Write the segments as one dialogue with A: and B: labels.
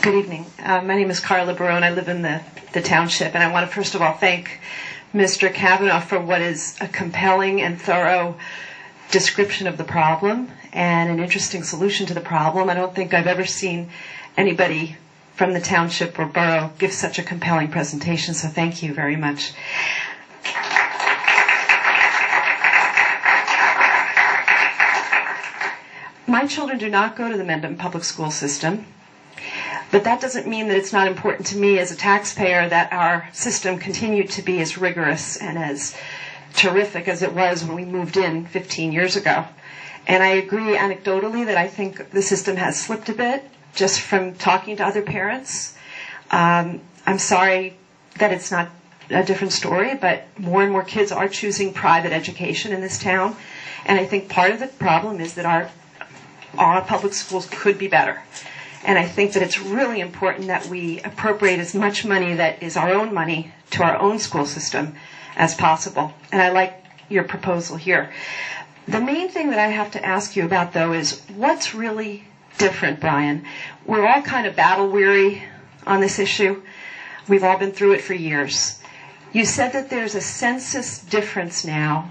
A: Good evening. My name is Carla Barone. I live in the township, and I want to first of all thank Mr. Kavanaugh for what is a compelling and thorough description of the problem and an interesting solution to the problem. I don't think I've ever seen anybody from the township or borough give such a compelling presentation, so thank you very much. My children do not go to the Mendham Public School System, but that doesn't mean that it's not important to me as a taxpayer that our system continue to be as rigorous and as terrific as it was when we moved in 15 years ago. And I agree anecdotally that I think the system has slipped a bit just from talking to other parents. I'm sorry that it's not a different story, but more and more kids are choosing private education in this town. And I think part of the problem is that our public schools could be better. And I think that it's really important that we appropriate as much money that is our own money to our own school system as possible. And I like your proposal here. The main thing that I have to ask you about, though, is what's really different, Brian? We're all kind of battle-weary on this issue. We've all been through it for years. You said that there's a census difference now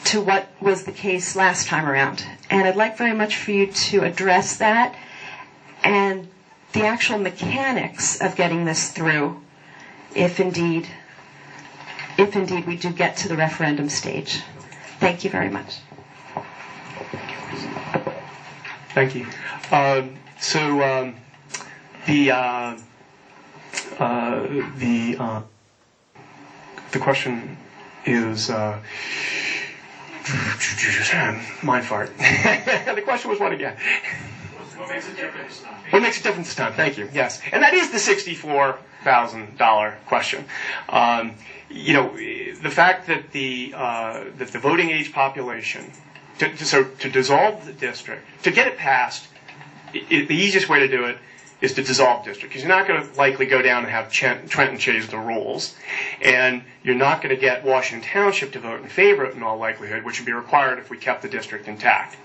A: to what was the case last time around. And I'd like very much for you to address that and the actual mechanics of getting this through, if indeed we do get to the referendum stage. Thank you very much.
B: Thank you. The question is mind fart. The question was what again?
C: What makes a difference?
B: What makes a difference this time? Thank you. Yes, and that is the $64,000 question. The fact that the voting age population, to dissolve the district, to get it passed, the easiest way to do it is to dissolve the district, because you're not going to likely go down and have Trenton change the rules, and you're not going to get Washington Township to vote in favor of it in all likelihood, which would be required if we kept the district intact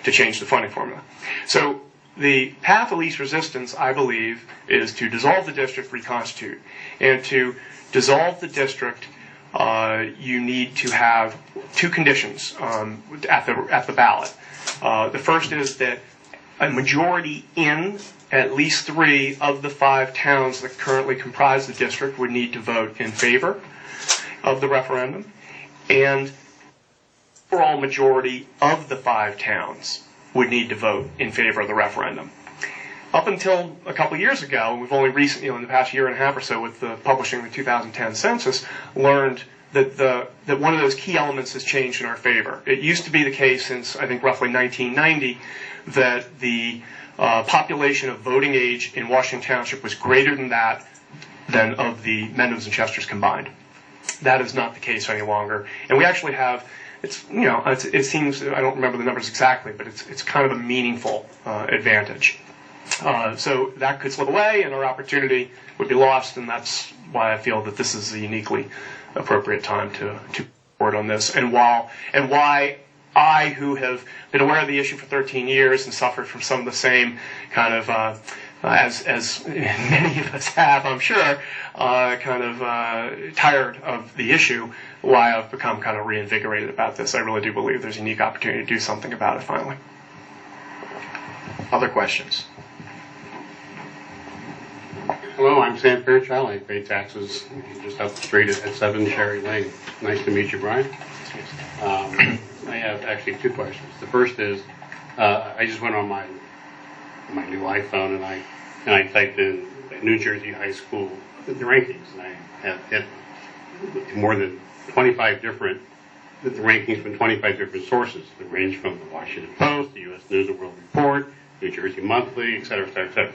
B: to change the funding formula. So the path of least resistance, I believe, is to dissolve the district, reconstitute. And to dissolve the district, you need to have two conditions at the ballot. The first is that a majority in at least 3 of the 5 towns that currently comprise the district would need to vote in favor of the referendum, and overall majority of the 5 towns would need to vote in favor of the referendum. Up until a couple years ago, we've only recently, in the past year and a half or so, with the publishing of the 2010 census, learned that one of those key elements has changed in our favor. It used to be the case since, I think, roughly 1990, that the population of voting age in Washington Township was greater than that than of the Mendhams and Chesters combined. That is not the case any longer, and we actually have. It seems, I don't remember the numbers exactly, but it's kind of a meaningful advantage. So that could slip away, and our opportunity would be lost, and that's why I feel that this is a uniquely appropriate time to report on this, and why I, who have been aware of the issue for 13 years and suffered from some of the same kind of, as many of us have, I'm sure, tired of the issue, why I've become kind of reinvigorated about this. I really do believe there's a unique opportunity to do something about it finally.
D: Other questions? Hello, I'm Sam Fairchild. I pay taxes just up the street at 7 Sherry Lane. Nice to meet you, Brian. I have actually 2 questions. The first is, I just went on my new iPhone and I typed in New Jersey high school the rankings, and I have hit more than 25 different the rankings from 25 different sources that range from the Washington Post, the U.S. News and World Report, New Jersey Monthly, et cetera, et cetera, et cetera.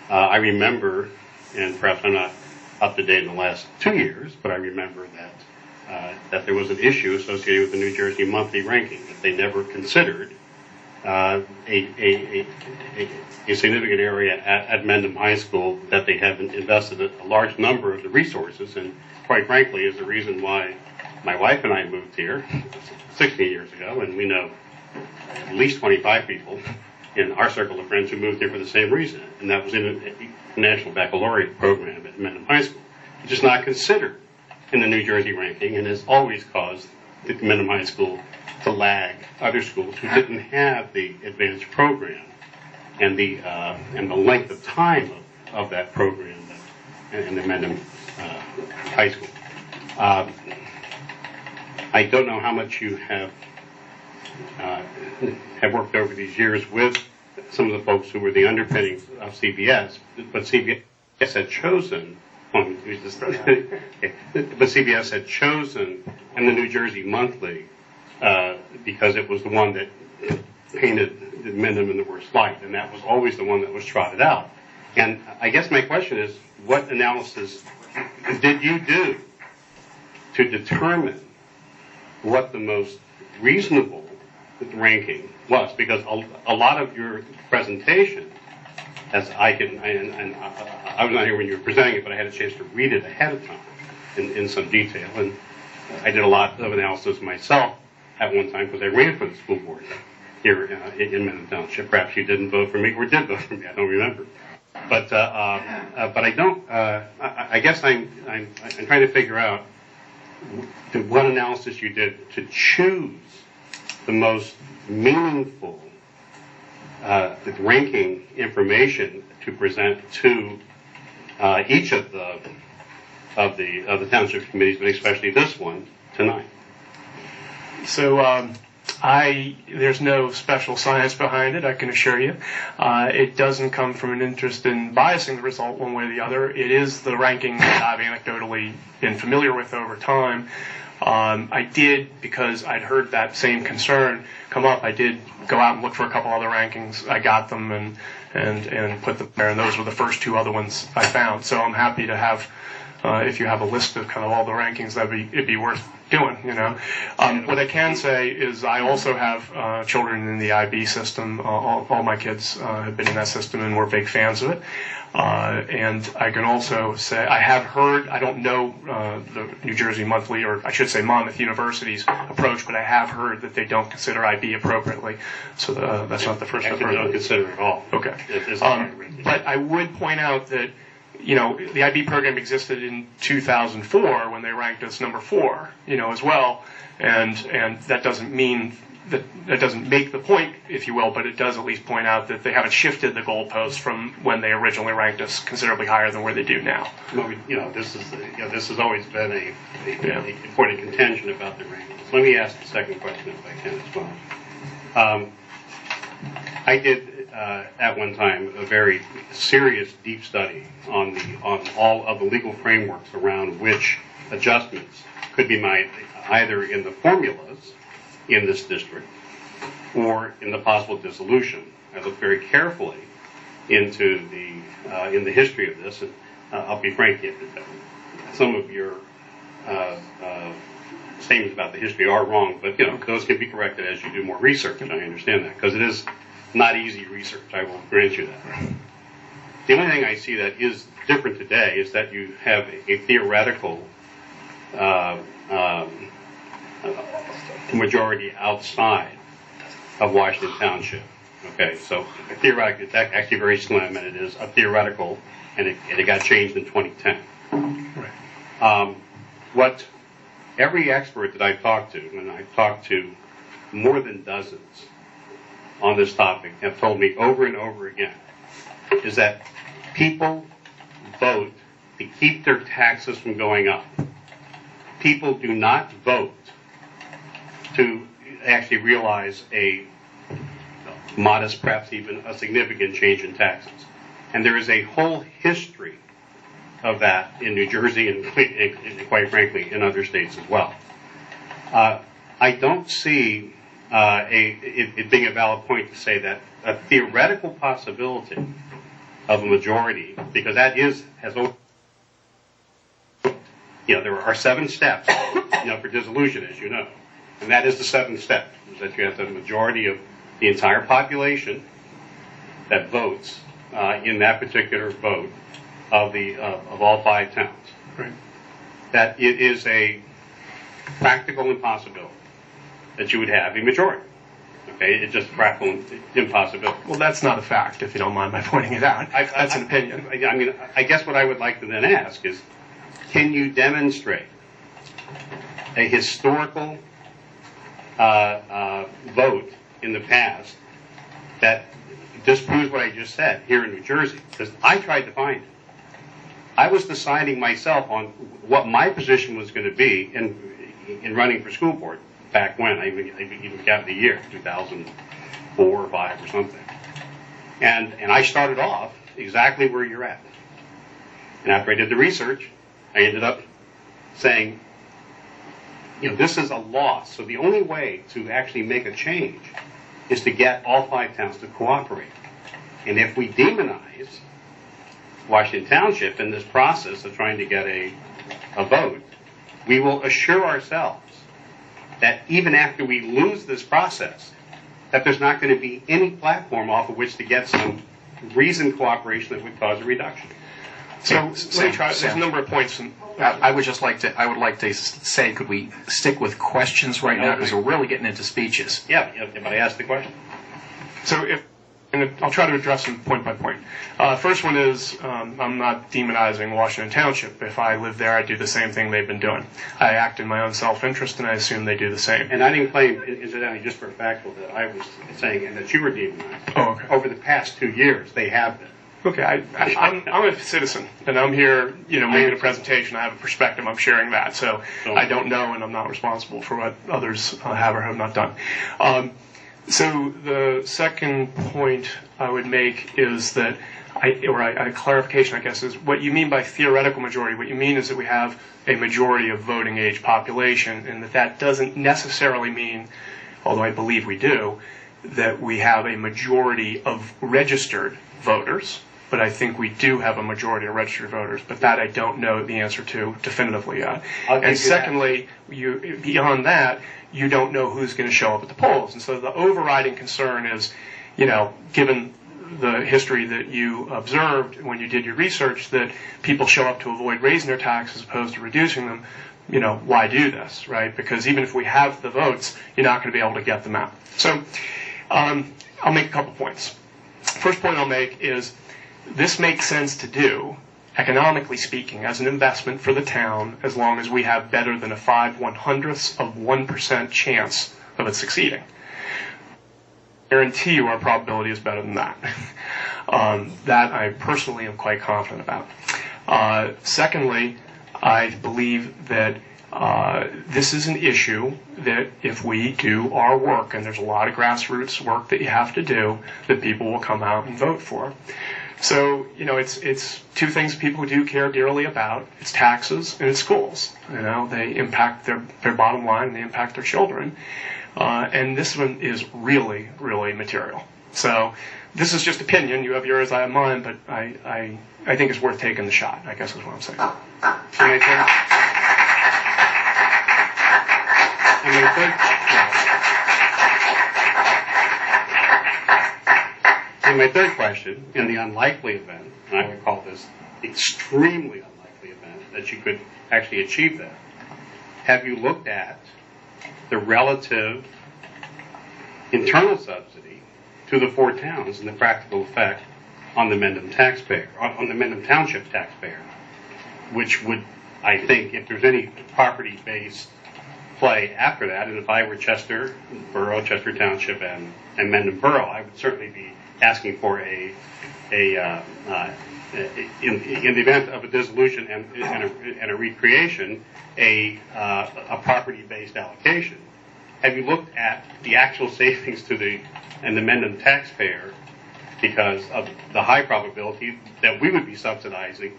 D: I remember, and perhaps I'm not up to date in the last 2 years, but I remember that there was an issue associated with the New Jersey Monthly ranking, that they never considered a significant area at Mendham High School, that they haven't invested a large number of the resources, and quite frankly is the reason why My wife and I moved here 16 years ago, and we know at least 25 people in our circle of friends who moved here for the same reason, and that was in a national baccalaureate program at Mendham High School, which is not considered in the New Jersey ranking and has always caused the Mendham High School to lag other schools who didn't have the advanced program and the length of time of that program in the Mendham High School. I don't know how much you have worked over these years with some of the folks who were the underpinnings of CBS, but CBS had chosen. But CBS had chosen in the New Jersey Monthly because it was the one that painted Mendham in the worst light, and that was always the one that was trotted out. And I guess my question is, what analysis did you do to determine what the most reasonable ranking was? Because a lot of your presentation, as I was not here when you were presenting it, but I had a chance to read it ahead of time in some detail, and I did a lot of analysis myself at one time because I ran for the school board here in Mendham Township. Perhaps you didn't vote for me or did vote for me. I don't remember. But I don't. I guess I'm trying to figure out what analysis you did to choose the most meaningful ranking information to present to each of the township committees, but especially this one tonight.
B: So there's no special science behind it, I can assure you. It doesn't come from an interest in biasing the result one way or the other. It is the ranking that I've anecdotally been familiar with over time. I did, because I'd heard that same concern come up, I did go out and look for a couple other rankings. I got them and put them there, and those were the first two other ones I found. So I'm happy to have, if you have a list of kind of all the rankings, it'd be worth doing, you know. What I can say is I also have children in the IB system. All my kids have been in that system, and we're big fans of it. And I can also say I have heard, I don't know the New Jersey Monthly, or I should say Monmouth University's approach, but I have heard that they don't consider IB appropriately. So that's not the first I've heard.
D: They don't consider it at all.
B: Okay. But I would point out that, you know, the IB program existed in 2004 when they ranked us number 4, you know, as well. And that doesn't mean that doesn't make the point, if you will, but it does at least point out that they haven't shifted the goalposts from when they originally ranked us considerably higher than where they do now.
D: Well, you know, this has always been a point of contention about the rankings. Let me ask the second question if I can as well. I did at one time a very serious, deep study on all of the legal frameworks around which adjustments could be made, either in the formulas in this district or in the possible dissolution. I looked very carefully into in the history of this, and I'll be frank, some of your statements about the history are wrong, but you know, those can be corrected as you do more research, and I understand that, because it is not easy research, I will grant you that. The only thing I see that is different today is that you have a theoretical majority outside of Washington Township. Okay, so theoretically, it's actually very slim, and it is a theoretical, and it got changed in 2010.
B: Right.
D: What every expert that I've talked to, and I've talked to more than dozens on this topic, have told me over and over again, is that people vote to keep their taxes from going up. People do not vote to actually realize a modest, perhaps even a significant change in taxes. And there is a whole history of that in New Jersey and quite frankly, in other states as well. I don't see it being a valid point to say that a theoretical possibility of a majority, because that has always, you know, there are 7 steps, you know, for dissolution, as you know. And that is the 7th step, is that you have the majority of the entire population that votes in that particular vote of all 5 towns.
B: Right.
D: That it is practical impossibility that you would have a majority. Okay, it's just a practical impossibility.
B: Well, that's not a fact, if you don't mind my pointing it out. That's an opinion.
D: I mean, I guess what I would like to then ask is, can you demonstrate a historical vote in the past that disproves what I just said here in New Jersey? Because I tried to find it. I was deciding myself on what my position was going to be in running for school board back when. I even got the year, 2004 or 5 or something. And I started off exactly where you're at. And after I did the research, I ended up saying, this is a loss. So the only way to actually make a change is to get all 5 towns to cooperate. And if we demonize Washington Township in this process of trying to get a vote, we will assure ourselves that even after we lose this process, that there's not going to be any platform off of which to get some reasoned cooperation that would cause a reduction.
B: So let me try. There's a number of points.
E: I would like to say, could we stick with questions right now, because we're really getting into speeches.
D: Yeah, but I asked the question.
B: So and I'll try to address them point by point. First one is, I'm not demonizing Washington Township. If I lived there, I'd do the same thing they've been doing. I act in my own self-interest, and I assume they do the same.
D: And I didn't claim, incidentally, just for factual, that I was saying, and that you were demonizing.
B: Oh, okay.
D: Over the past 2 years, they have been.
B: Okay, I'm a citizen, and I'm here, making a presentation. I have a perspective. I'm sharing that. So I don't know, and I'm not responsible for what others have or have not done. So the second point I would make is that, a clarification, I guess, is what you mean by theoretical majority. What you mean is that we have a majority of voting age population, and that doesn't necessarily mean, although I believe we do, that we have a majority of registered voters. But I think we do have a majority of registered voters, but that I don't know the answer to definitively yet. And secondly, beyond that, you don't know who's going to show up at the polls. And so the overriding concern is, given the history that you observed when you did your research, that people show up to avoid raising their taxes as opposed to reducing them. Why do this, right? Because even if we have the votes, you're not going to be able to get them out. So I'll make a couple points. First point I'll make is this makes sense to do, economically speaking, as an investment for the town, as long as we have better than a 5/100ths of 1% chance of it succeeding. I guarantee you our probability is better than that. That I personally am quite confident about. Secondly, I believe that this is an issue that if we do our work, and there's a lot of grassroots work that you have to do, that people will come out and vote for. So, it's 2 things people do care dearly about. It's taxes and it's schools. They impact their bottom line and they impact their children. And this one is really, really material. So this is just opinion. You have yours, I have mine, but I think it's worth taking the shot, I guess is what I'm saying.
D: And my third question, in the unlikely event, and I would call this extremely unlikely event, that you could actually achieve that, have you looked at the relative internal subsidy to the 4 towns and the practical effect on the Mendham taxpayer, on the Mendham Township taxpayer, which would, I think, if there's any property-based play after that, and if I were Chester Borough, Chester Township, and Mendham Borough, I would certainly be asking for in the event of a dissolution and a recreation, a property-based allocation. Have you looked at the actual savings to the Mendham taxpayer because of the high probability that we would be subsidizing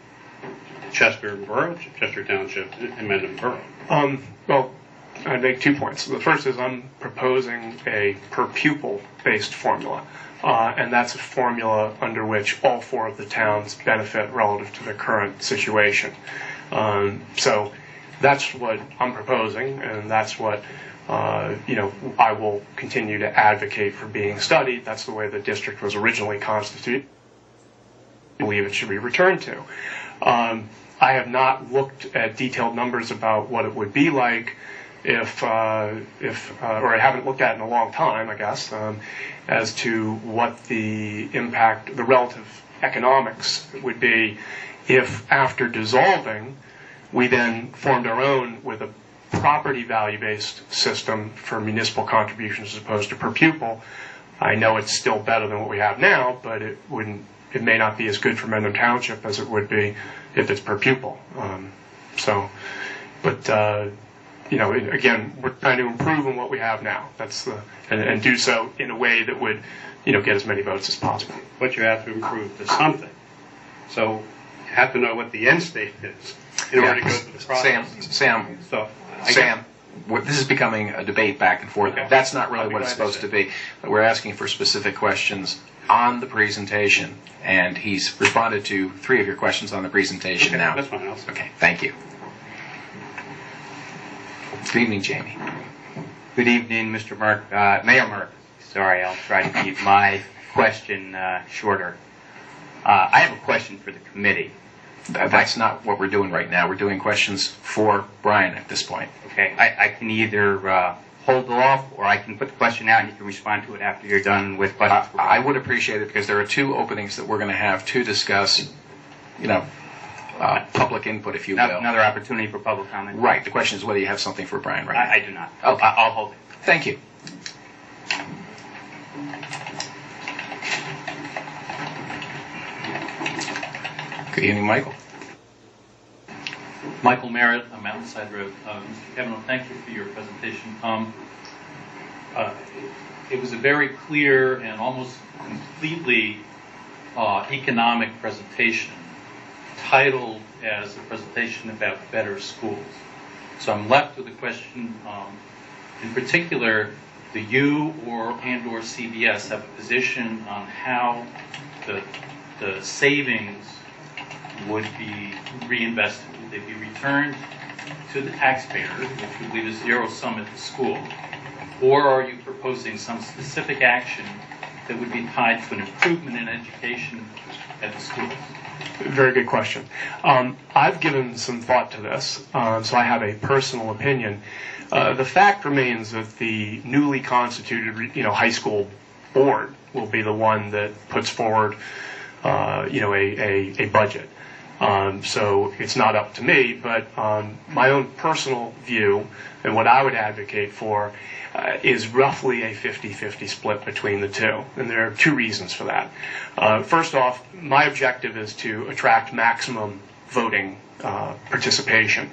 D: Chester Borough, Chester Township, and Mendham Borough?
B: Well, I'd make 2 points. The first is I'm proposing a per pupil based formula. And that's a formula under which all 4 of the towns benefit relative to their current situation. So that's what I'm proposing, and that's what I will continue to advocate for being studied. That's the way the district was originally constituted. I believe it should be returned to. I have not looked at detailed numbers about what it would be like or I haven't looked at it in a long time, I guess, as to what the impact, the relative economics would be if after dissolving, we then formed our own with a property value-based system for municipal contributions as opposed to per pupil. I know it's still better than what we have now, but it may not be as good for Mendham Township as it would be if it's per pupil. Again, we're trying to improve on what we have now. And do so in a way that would, get as many votes as possible.
D: But you have to improve to something. So you have to know what the end state is in order to go through the process.
E: Sam, this is becoming a debate back and forth.
D: Okay.
E: That's not really what it's supposed to be. We're asking for specific questions on the presentation, and he's responded to 3 of your questions on the presentation
D: Okay,
E: now.
D: that's fine.
E: Okay, thank you. Good evening, Jamie.
F: Good evening, Mr. Mayor Merck. Sorry, I'll try to keep my question shorter. I have a question for the committee.
E: That's not what we're doing right now. We're doing questions for Brian at this point.
F: Okay, I can either hold off, or I can put the question out and you can respond to it after you're done with questions for
E: I
F: Brian.
E: would appreciate it because there are 2 openings that we're going to have to discuss, public input, if you will.
F: Another opportunity for public comment?
E: Right. The question is whether you have something for Brian right now.
F: I do not.
E: Okay.
F: I'll hold it.
E: Thank you. Good evening, Michael.
C: Michael Merritt, on Mountainside Road. Mr. Kavanaugh, thank you for your presentation. It was a very clear and almost completely economic presentation, titled as a presentation about better schools. So I'm left with a question, in particular, do you or CBS have a position on how the savings would be reinvested? Would they be returned to the taxpayer, which would leave a zero sum at the school? Or are you proposing some specific action that would be tied to an improvement in education at the schools?
B: Very good question. I've given some thought to this, so I have a personal opinion. The fact remains that the newly constituted, high school board will be the one that puts forward, a budget. So it's not up to me, but my own personal view and what I would advocate for is roughly a 50-50 split between the 2. And there are 2 reasons for that. First off, my objective is to attract maximum voting participation.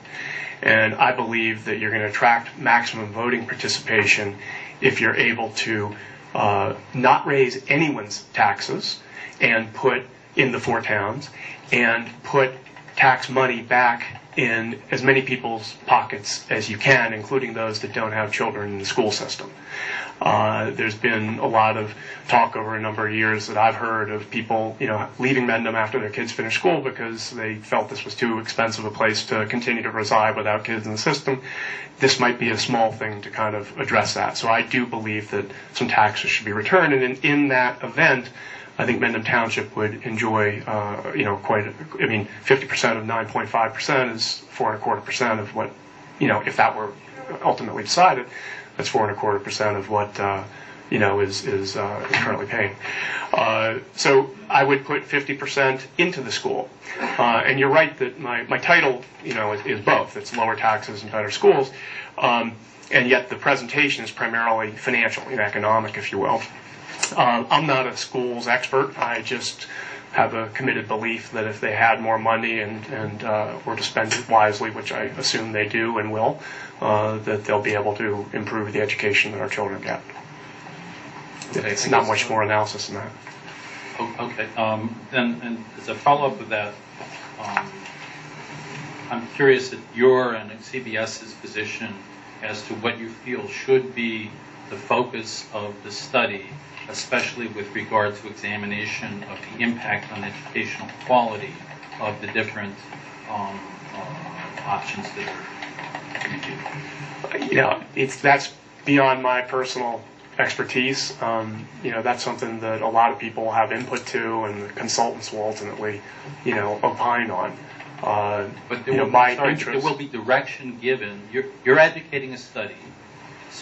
B: And I believe that you're going to attract maximum voting participation if you're able to not raise anyone's taxes and put in the 4 towns and put tax money back in as many people's pockets as you can, including those that don't have children in the school system. There's been a lot of talk over a number of years that I've heard of people, leaving Mendham after their kids finish school because they felt this was too expensive a place to continue to reside without kids in the system. This might be a small thing to kind of address that. So I do believe that some taxes should be returned, and in that event, I think Mendham Township would enjoy, 50% of 9.5% is 4.25% of what, if that were ultimately decided, that's 4.25% of what, is currently paid. So I would put 50% into the school. And you're right that my title, is both. It's lower taxes and better schools. And yet the presentation is primarily financial and economic, if you will. I'm not a schools expert. I just have a committed belief that if they had more money and were to spend it wisely, which I assume they do and will, that they'll be able to improve the education that our children get. It's not much more analysis than that.
C: Okay. And as a follow-up of that, I'm curious at your and CBS's position as to what you feel should be the focus of the study, especially with regard to examination of the impact on educational quality of the different options that are reviewed.
B: That's beyond my personal expertise. That's something that a lot of people have input to, and the consultants will ultimately, opine on.
C: But there
B: my
C: there
B: interest.
C: will be direction given. You're advocating a study.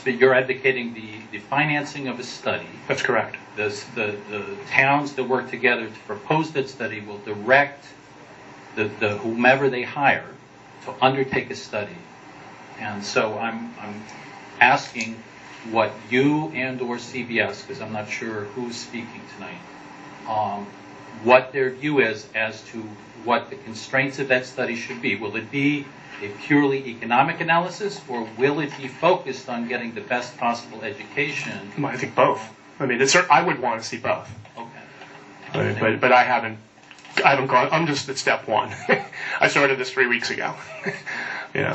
C: You're advocating the financing of a study.
B: That's correct.
C: The towns that work together to propose that study will direct the whomever they hire to undertake a study. And so I'm asking what you and or CBS, because I'm not sure who's speaking tonight, what their view is as to what the constraints of that study should be. Will it be a purely economic analysis, or will it be focused on getting the best possible education?
B: I think both. I mean, I would want to see both.
C: Okay.
B: But I haven't gone. I'm just at step one. I started this 3 weeks ago.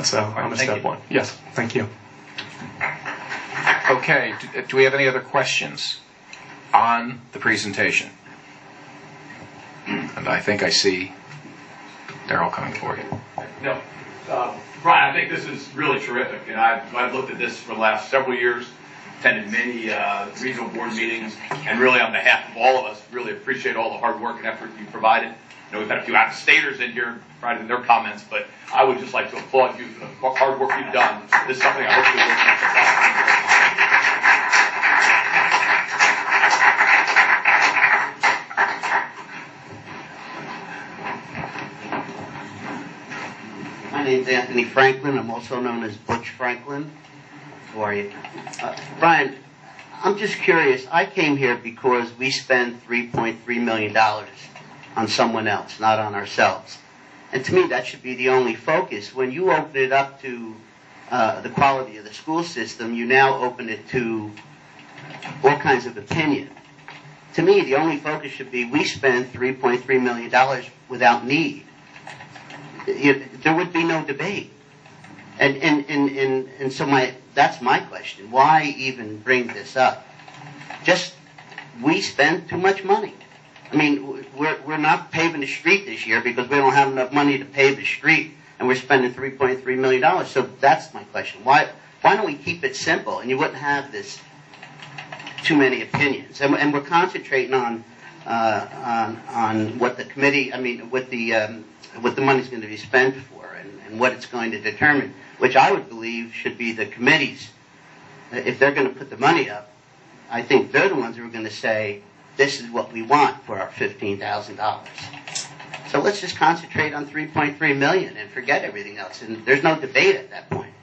B: So I'm at
C: thank
B: step
C: you.
B: one. Yes, thank you.
E: Okay, do we have any other questions on the presentation? And I think I see Darrell coming for you.
G: No. Brian, I think this is really terrific, and I've looked at this for the last several years, attended many regional board meetings, and really on behalf of all of us, really appreciate all the hard work and effort you provided. We've had a few out-of-staters in here providing their comments, but I would just like to applaud you for the hard work you've done. This is something I hope you'll work
H: My name's Anthony Franklin. I'm also known as Butch Franklin. How are you? Brian, I'm just curious. I came here because we spent $3.3 million on someone else, not on ourselves. And to me, that should be the only focus. When you open it up to the quality of the school system, you now open it to all kinds of opinion. To me, the only focus should be we spent $3.3 million without need. There would be no debate. And so that's my question. Why even bring this up? Just, we spend too much money. I mean, we're not paving the street this year because we don't have enough money to pave the street, and we're spending $3.3 million. So that's my question. Why don't we keep it simple, and you wouldn't have this too many opinions? And we're concentrating on what the committee, what the money's going to be spent for, and what it's going to determine, which I would believe should be the committees. If they're going to put the money up, I think they're the ones who are going to say, this is what we want for our $15,000. So let's just concentrate on $3.3 million and forget everything else. And there's no debate at that point.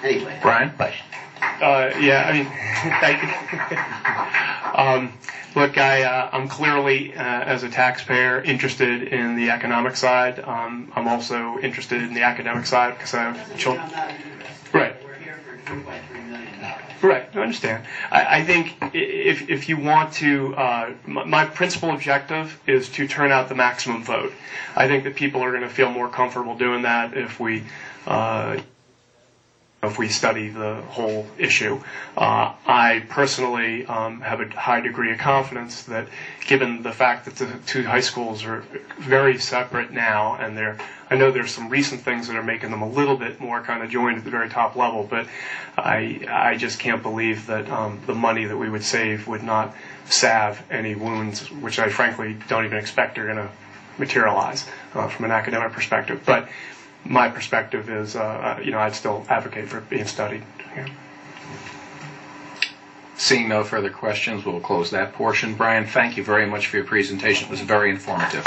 H: Anyway,
E: Brian?
H: Question.
B: Thank you. Look, I'm clearly, as a taxpayer, interested in the economic side. I'm also interested in the academic side because I have children. Right.
H: We're here for $3.3 million.
B: Right, I understand. I think if you want to, my principal objective is to turn out the maximum vote. I think that people are going to feel more comfortable doing that if we study the whole issue. I personally have a high degree of confidence that given the fact that the two high schools are very separate now, and I know there's some recent things that are making them a little bit more kind of joined at the very top level, but I just can't believe that the money that we would save would not salve any wounds, which I frankly don't even expect are going to materialize from an academic perspective. But my perspective is, I'd still advocate for it being studied. Yeah.
E: Seeing no further questions, we'll close that portion. Brian, thank you very much for your presentation. It was very informative.